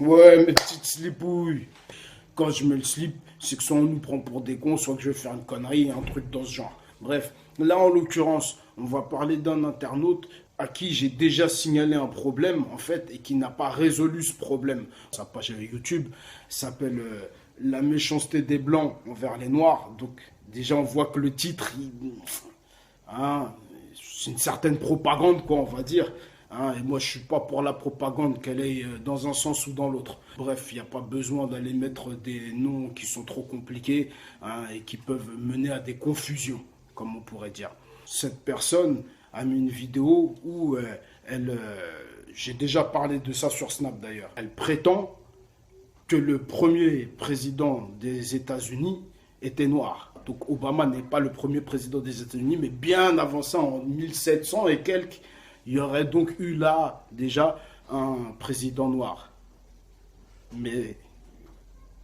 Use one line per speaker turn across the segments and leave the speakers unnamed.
Ouais, mes petites slipouilles. Quand je mets le slip, c'est que soit on nous prend pour des cons, soit que je vais faire une connerie, un truc dans ce genre. Bref, là en l'occurrence, on va parler d'un internaute à qui j'ai déjà signalé un problème, en fait, et qui n'a pas résolu ce problème. Sa page YouTube s'appelle La méchanceté des Blancs envers les Noirs. Donc, déjà, on voit que le titre, hein, c'est une certaine propagande, quoi, on va dire. Hein, et moi, je suis pas pour la propagande, qu'elle aille dans un sens ou dans l'autre. Bref, il n'y a pas besoin d'aller mettre des noms qui sont trop compliqués, hein, et qui peuvent mener à des confusions, comme on pourrait dire. Cette personne a mis une vidéo où j'ai déjà parlé de ça sur Snap d'ailleurs, elle prétend que le premier président des États-Unis était noir. Donc Obama n'est pas le premier président des États-Unis, mais bien avant ça, en 1700 et quelques, il y aurait donc eu là déjà un président noir. Mais,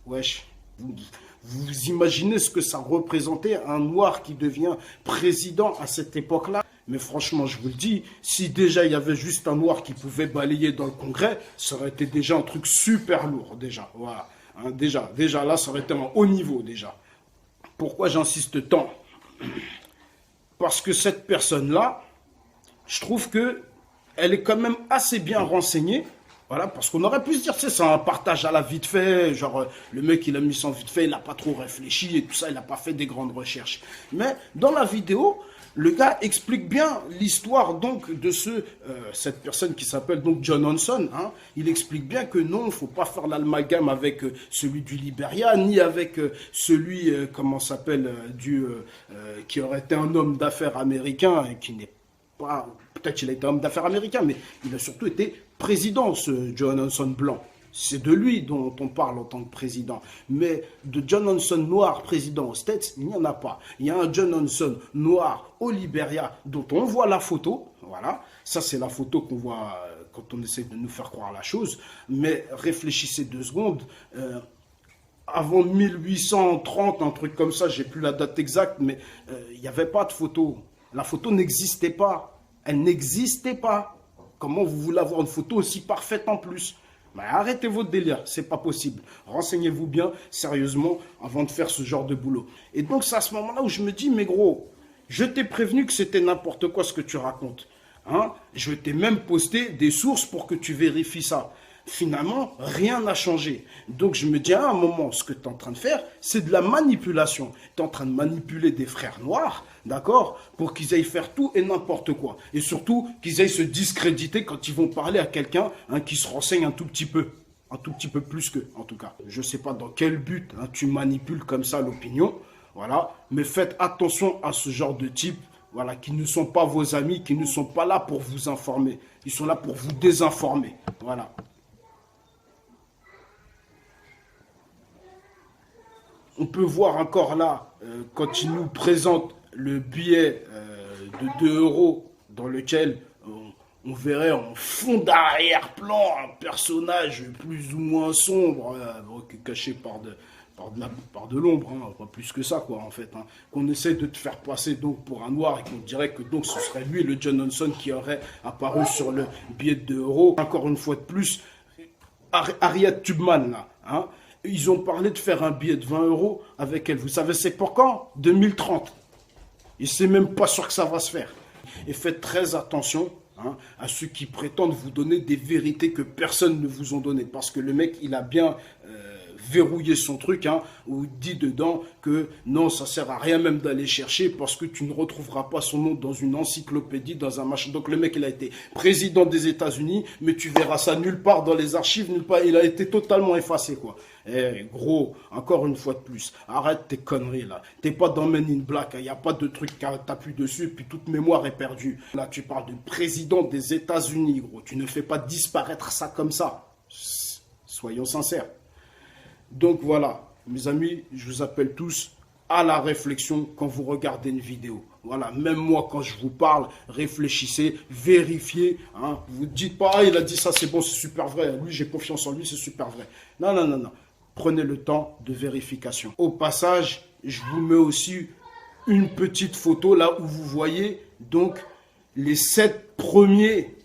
wesh, vous imaginez ce que ça représentait, un noir qui devient président à cette époque-là? Mais franchement, je vous le dis, si déjà il y avait juste un noir qui pouvait balayer dans le Congrès, ça aurait été déjà un truc super lourd, déjà. Voilà. Hein, déjà là, ça aurait été un haut niveau, déjà. Pourquoi j'insiste tant? Parce que cette personne-là, je trouve que elle est quand même assez bien renseignée. Voilà, parce qu'on aurait pu se dire, c'est un partage à la vite fait, genre le mec il a mis son vite fait, il n'a pas trop réfléchi et tout ça, il n'a pas fait des grandes recherches. Mais dans la vidéo, le gars explique bien l'histoire donc de cette personne qui s'appelle donc John Hanson. Hein. Il explique bien que non, il ne faut pas faire l'amalgame avec celui du Libéria, ni avec celui, comment s'appelle, qui aurait été un homme d'affaires américain et qui n'est pas, peut-être qu'il a été homme d'affaires américain, mais il a surtout été président, ce John Hanson blanc. C'est de lui dont on parle en tant que président. Mais de John Hanson noir président aux States, il n'y en a pas. Il y a un John Hanson noir au Libéria dont on voit la photo. Voilà, ça c'est la photo qu'on voit quand on essaie de nous faire croire la chose. Mais réfléchissez 2 secondes. Avant 1830, un truc comme ça, j'ai plus la date exacte, mais il n'y avait pas de photo. La photo n'existait pas. Elle n'existait pas. Comment vous voulez avoir une photo aussi parfaite en plus? Mais arrêtez votre délire, c'est pas possible. Renseignez-vous bien, sérieusement, avant de faire ce genre de boulot. Et donc c'est à ce moment-là où je me dis, mais gros, je t'ai prévenu que c'était n'importe quoi ce que tu racontes. Hein? Je t'ai même posté des sources pour que tu vérifies ça. Finalement, rien n'a changé. Donc je me dis à un moment, ce que tu es en train de faire, c'est de la manipulation. Tu es en train de manipuler des frères noirs, d'accord, pour qu'ils aillent faire tout et n'importe quoi. Et surtout, qu'ils aillent se discréditer quand ils vont parler à quelqu'un qui se renseigne un tout petit peu. Un tout petit peu plus qu'eux, en tout cas. Je ne sais pas dans quel but tu manipules comme ça l'opinion, voilà. Mais faites attention à ce genre de type, voilà, qui ne sont pas vos amis, qui ne sont pas là pour vous informer. Ils sont là pour vous désinformer, voilà. On peut voir encore là, quand il nous présente le billet de 2 euros dans lequel on verrait en fond d'arrière-plan un personnage plus ou moins sombre, caché par de l'ombre, hein, pas plus que ça quoi en fait, hein, qu'on essaie de te faire passer donc pour un noir et qu'on dirait que donc ce serait lui le John Hanson qui aurait apparu sur le billet de 2 euros. Encore une fois de plus, Harriet Tubman là, hein, ils ont parlé de faire un billet de 20 euros avec elle. Vous savez c'est pour quand? 2030. Et c'est même pas sûr que ça va se faire. Et faites très attention hein, à ceux qui prétendent vous donner des vérités que personne ne vous a données. Parce que le mec, il a bien verrouillé son truc, hein, où il dit dedans que non, ça sert à rien même d'aller chercher parce que tu ne retrouveras pas son nom dans une encyclopédie, dans un machin. Donc le mec, il a été président des États-Unis, mais tu verras ça nulle part dans les archives, nulle part. Il a été totalement effacé, quoi. Eh, gros, encore une fois de plus, arrête tes conneries là. T'es pas dans Men in Black, il n'y a pas de truc qui t'appuie dessus, puis toute mémoire est perdue. Là, tu parles du président des États-Unis, gros. Tu ne fais pas disparaître ça comme ça. Soyons sincères. Donc voilà, mes amis, je vous appelle tous à la réflexion quand vous regardez une vidéo. Voilà, même moi quand je vous parle, réfléchissez, vérifiez. Hein. Vous ne dites pas, ah, il a dit ça, c'est bon, c'est super vrai. Lui, j'ai confiance en lui, c'est super vrai. Non, non, non, non. Prenez le temps de vérification. Au passage, je vous mets aussi une petite photo là où vous voyez donc les 7 premiers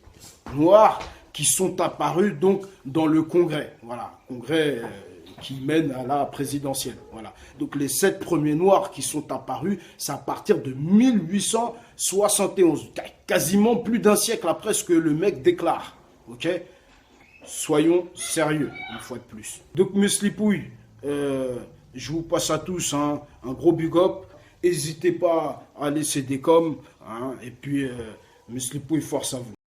noirs qui sont apparus donc dans le Congrès. Voilà, Congrès qui mène à la présidentielle. Voilà. Donc les 7 premiers noirs qui sont apparus, c'est à partir de 1871, quasiment plus d'un siècle après ce que le mec déclare. Ok? Soyons sérieux, une fois de plus. Donc mes slipouilles, je vous passe à tous un gros big up. N'hésitez pas à laisser des coms. Et puis mes slipouilles, force à vous.